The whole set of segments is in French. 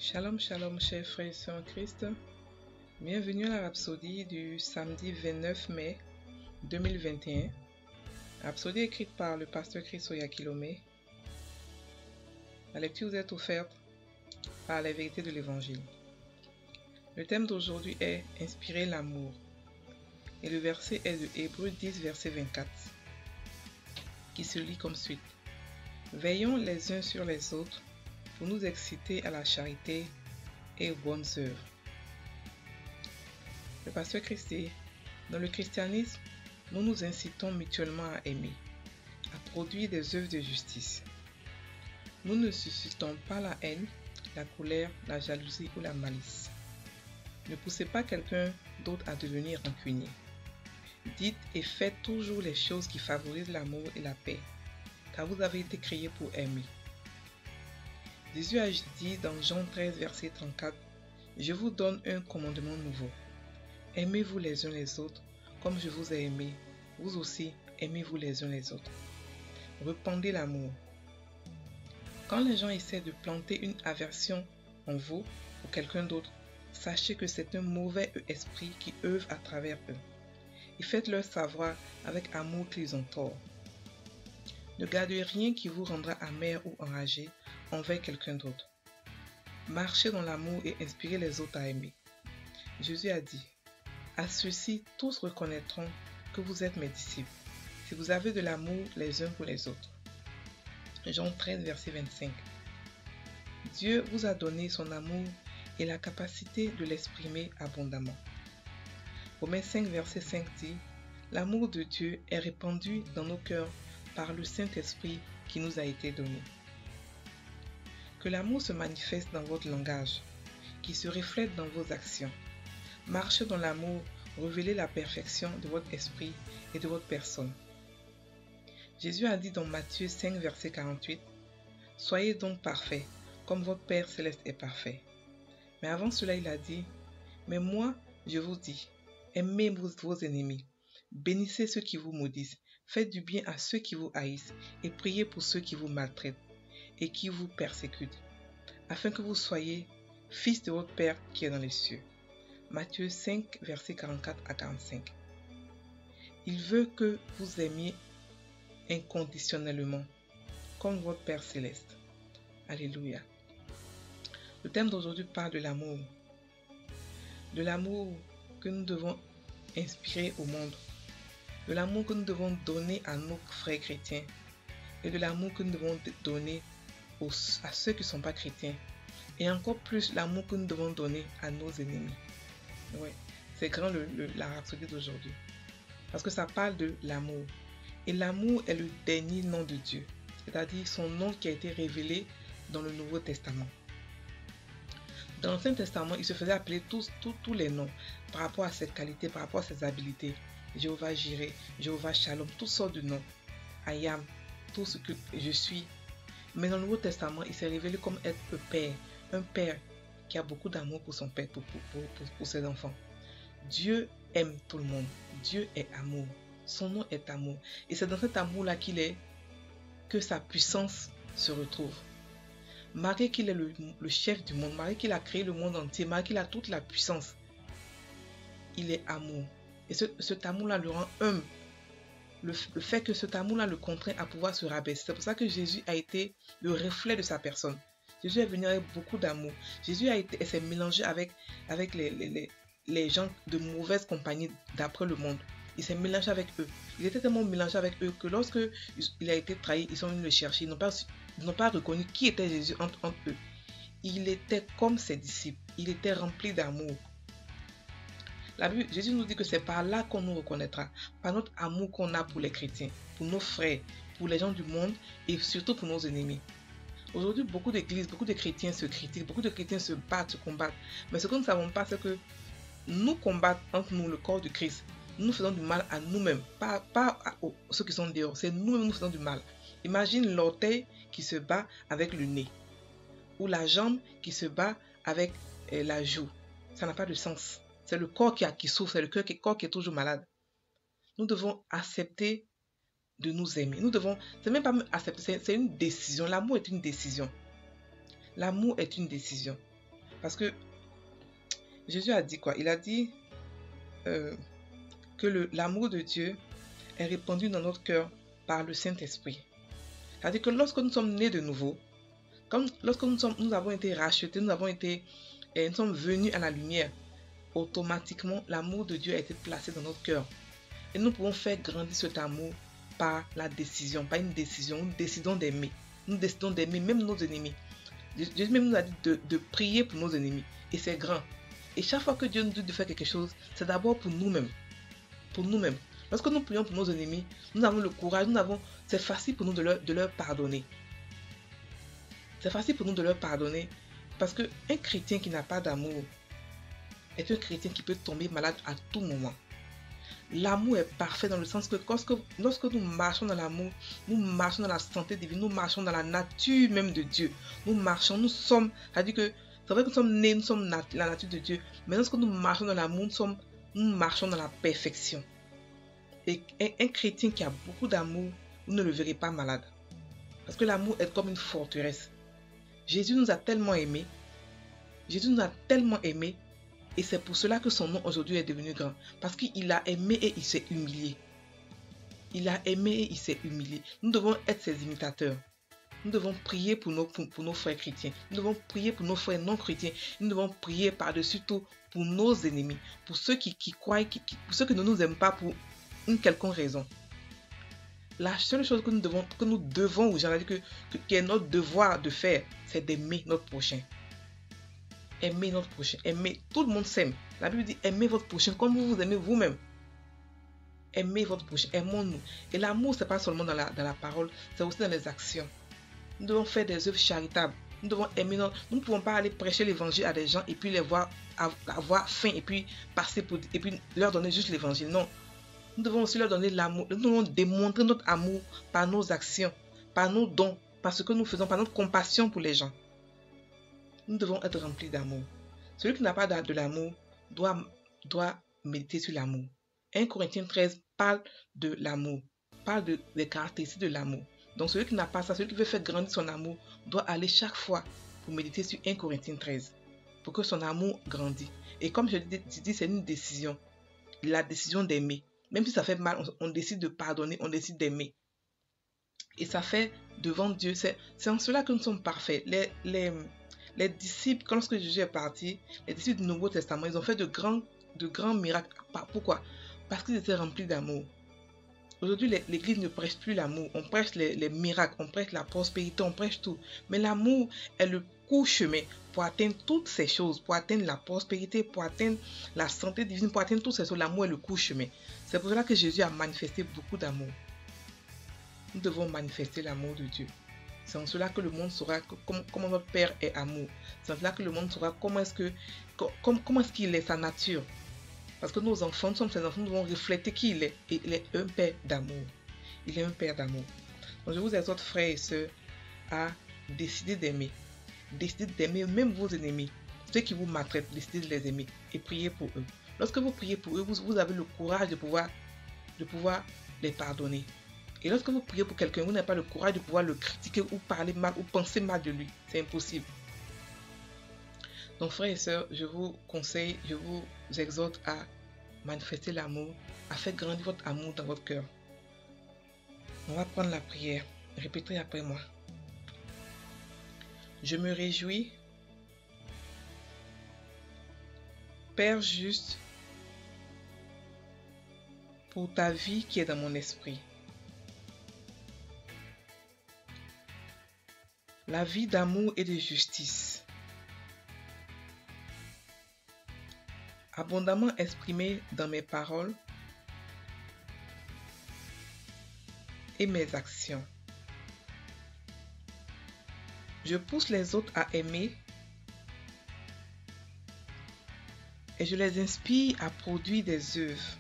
Shalom, shalom, chers frères et sœurs en Christ. Bienvenue à la Rhapsodie du samedi 29 mai 2021. Rhapsodie écrite par le pasteur Chris Oyakilome. La lecture vous est offerte par la vérité de l'Évangile. Le thème d'aujourd'hui est « Inspirer l'amour » et le verset est de Hébreux 10, verset 24, qui se lit comme suit. « Veillons les uns sur les autres pour nous exciter à la charité et aux bonnes œuvres. » Le pasteur Christ dit, dans le christianisme, nous nous incitons mutuellement à aimer, à produire des œuvres de justice. Nous ne suscitons pas la haine, la colère, la jalousie ou la malice. Ne poussez pas quelqu'un d'autre à devenir rancunier. Dites et faites toujours les choses qui favorisent l'amour et la paix, car vous avez été créés pour aimer. Jésus a dit dans Jean 13, verset 34, « Je vous donne un commandement nouveau. Aimez-vous les uns les autres, comme je vous ai aimé. Vous aussi, aimez-vous les uns les autres. » Répandez l'amour. Quand les gens essaient de planter une aversion en vous ou quelqu'un d'autre, sachez que c'est un mauvais esprit qui œuvre à travers eux. Et faites-leur savoir avec amour qu'ils ont tort. Ne gardez rien qui vous rendra amer ou enragé envers quelqu'un d'autre. Marchez dans l'amour et inspirez les autres à aimer. Jésus a dit, « À ceux-ci, tous reconnaîtront que vous êtes mes disciples, si vous avez de l'amour les uns pour les autres. » Jean 13, verset 25. Dieu vous a donné son amour et la capacité de l'exprimer abondamment. Romains 5, verset 5 dit, « L'amour de Dieu est répandu dans nos cœurs par le Saint-Esprit qui nous a été donné. » Que l'amour se manifeste dans votre langage, qu'il se reflète dans vos actions. Marchez dans l'amour, révélez la perfection de votre esprit et de votre personne. Jésus a dit dans Matthieu 5, verset 48, « Soyez donc parfaits, comme votre Père céleste est parfait. » Mais avant cela, il a dit, « Mais moi, je vous dis, aimez vos ennemis, bénissez ceux qui vous maudissent, faites du bien à ceux qui vous haïssent et priez pour ceux qui vous maltraitent et qui vous persécutent, afin que vous soyez fils de votre Père qui est dans les cieux. » Matthieu 5, versets 44 à 45. Il veut que vous aimiez inconditionnellement, comme votre Père céleste. Alléluia. Le thème d'aujourd'hui parle de l'amour. De l'amour que nous devons inspirer au monde. De l'amour que nous devons donner à nos frères chrétiens. Et de l'amour que nous devons donner à ceux qui ne sont pas chrétiens. Et encore plus l'amour que nous devons donner à nos ennemis. Ouais, c'est grand la rhapsodie d'aujourd'hui. Parce que ça parle de l'amour. Et l'amour est le dernier nom de Dieu. C'est-à-dire son nom qui a été révélé dans le Nouveau Testament. Dans l'Ancien Testament, il se faisait appeler tous les noms par rapport à ses qualités, par rapport à ses habiletés. Jéhovah Jireh, Jéhovah Shalom, toutes sortes de noms. I am, tout ce que je suis. Mais dans le Nouveau Testament, il s'est révélé comme être un père qui a beaucoup d'amour pour son père, pour ses enfants. Dieu aime tout le monde. Dieu est amour. Son nom est amour. Et c'est dans cet amour-là que sa puissance se retrouve. Malgré qu'il est le chef du monde, malgré qu'il a créé le monde entier, malgré qu'il a toute la puissance, il est amour. Et cet amour-là le rend humble. Le fait que cet amour-là le contraint à pouvoir se rabaisser. C'est pour ça que Jésus a été le reflet de sa personne. Jésus est venu avec beaucoup d'amour. Jésus s'est mélangé avec les gens de mauvaise compagnie d'après le monde. Il s'est mélangé avec eux. Il était tellement mélangé avec eux que lorsque il a été trahi, ils sont venus le chercher. Ils n'ont pas reconnu qui était Jésus entre eux. Il était comme ses disciples. Il était rempli d'amour. Jésus nous dit que c'est par là qu'on nous reconnaîtra. Par notre amour qu'on a pour les chrétiens, pour nos frères, pour les gens du monde et surtout pour nos ennemis. Aujourd'hui, beaucoup d'églises, beaucoup de chrétiens se critiquent, beaucoup de chrétiens se battent, se combattent. Mais ce que nous ne savons pas, c'est que nous combattons entre nous, le corps de Christ. Nous faisons du mal à nous-mêmes, pas à ceux qui sont dehors. C'est nous-mêmes qui nous faisons du mal. Imagine l'orteil qui se bat avec le nez. Ou la jambe qui se bat avec la joue. Ça n'a pas de sens. C'est le corps qui souffre, c'est le corps qui est toujours malade. Nous devons accepter de nous aimer. Nous devons, c'est même pas accepter, c'est une décision. L'amour est une décision. L'amour est une décision. Parce que Jésus a dit quoi? Il a dit que l'amour de Dieu est répandu dans notre cœur par le Saint-Esprit. C'est-à-dire que lorsque nous sommes nés de nouveau, comme lorsque nous avons été rachetés, nous sommes venus à la lumière, automatiquement l'amour de Dieu a été placé dans notre cœur. Et nous pouvons faire grandir cet amour par la décision, pas une décision, nous décidons d'aimer. Nous décidons d'aimer même nos ennemis. Jésus même nous a dit de prier pour nos ennemis. Et c'est grand. Et chaque fois que Dieu nous dit de faire quelque chose, c'est d'abord pour nous-mêmes. Pour nous-mêmes. Lorsque nous prions pour nos ennemis, nous avons le courage, c'est facile pour nous de leur pardonner. C'est facile pour nous de leur pardonner parce qu'un chrétien qui n'a pas d'amour est un chrétien qui peut tomber malade à tout moment. L'amour est parfait dans le sens que lorsque nous marchons dans l'amour, nous marchons dans la santé divine, nous marchons dans la nature même de Dieu. Nous sommes, c'est-à-dire que c'est vrai que nous sommes nés, nous sommes la nature de Dieu, mais lorsque nous marchons dans l'amour, nous marchons dans la perfection. Et un chrétien qui a beaucoup d'amour, vous ne le verrez pas malade. Parce que l'amour est comme une forteresse. Jésus nous a tellement aimés. Jésus nous a tellement aimés. Et c'est pour cela que son nom aujourd'hui est devenu grand. Parce qu'il a aimé et il s'est humilié. Il a aimé et il s'est humilié. Nous devons être ses imitateurs. Nous devons prier pour nos frères chrétiens. Nous devons prier pour nos frères non chrétiens. Nous devons prier par-dessus tout pour nos ennemis. Pour ceux qui croient, pour ceux qui ne nous aiment pas pour une quelconque raison. La seule chose que nous devons, ou j'en ai dit qui est notre devoir de faire, c'est d'aimer notre prochain. Aimer notre prochain. Aimer. Tout le monde s'aime. La Bible dit aimez votre prochain comme vous vous aimez vous-même. Aimez votre prochain. Aimons-nous. Et l'amour, ce n'est pas seulement dans la parole, c'est aussi dans les actions. Nous devons faire des œuvres charitables. Nous devons aimer Nous ne pouvons pas aller prêcher l'évangile à des gens et puis les voir avoir faim et puis et puis leur donner juste l'évangile. Non. Nous devons aussi leur donner l'amour. Nous devons démontrer notre amour par nos actions, par nos dons, par ce que nous faisons, par notre compassion pour les gens. Nous devons être remplis d'amour. Celui qui n'a pas de l'amour doit méditer sur l'amour. 1 Corinthiens 13 parle de l'amour, parle des caractéristiques de l'amour. Donc celui qui n'a pas ça, celui qui veut faire grandir son amour, doit aller chaque fois pour méditer sur 1 Corinthiens 13, pour que son amour grandisse. Et comme je dis, c'est une décision, la décision d'aimer. Même si ça fait mal, on décide de pardonner, on décide d'aimer. Et ça fait devant Dieu, c'est en cela que nous sommes parfaits. Les disciples, lorsque Jésus est parti, les disciples du Nouveau Testament, ils ont fait de grands miracles. Pourquoi? Parce qu'ils étaient remplis d'amour. Aujourd'hui, l'Église ne prêche plus l'amour. On prêche les miracles, on prêche la prospérité, on prêche tout. Mais l'amour est le court chemin pour atteindre toutes ces choses, pour atteindre la prospérité, pour atteindre la santé divine, pour atteindre toutes ces choses. L'amour est le court chemin. C'est pour cela que Jésus a manifesté beaucoup d'amour. Nous devons manifester l'amour de Dieu. C'est en cela que le monde saura comment notre Père est amour. C'est en cela que le monde saura comment est-ce qu'il est, sa nature. Parce que nos enfants, nous sommes ses enfants, nous devons refléter qui il est. Et il est un Père d'amour. Il est un Père d'amour. Donc je vous exhorte, frères et sœurs, à décider d'aimer. Décider d'aimer même vos ennemis. Ceux qui vous maltraitent, décidez de les aimer. Et priez pour eux. Lorsque vous priez pour eux, vous avez le courage de pouvoir les pardonner. Et lorsque vous priez pour quelqu'un, vous n'avez pas le courage de pouvoir le critiquer ou parler mal ou penser mal de lui. C'est impossible. Donc frères et sœurs, je vous conseille, je vous exhorte à manifester l'amour, à faire grandir votre amour dans votre cœur. On va prendre la prière. Répétez après moi. Je me réjouis, Père juste, pour ta vie qui est dans mon esprit. La vie d'amour et de justice, abondamment exprimée dans mes paroles et mes actions. Je pousse les autres à aimer et je les inspire à produire des œuvres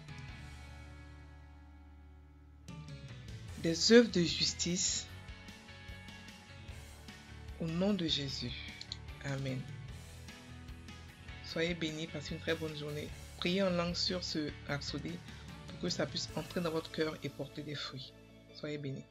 de justice au nom de Jésus. Amen. Soyez bénis, passez une très bonne journée. Priez en langue sur ce rhapsodie pour que ça puisse entrer dans votre cœur et porter des fruits. Soyez bénis.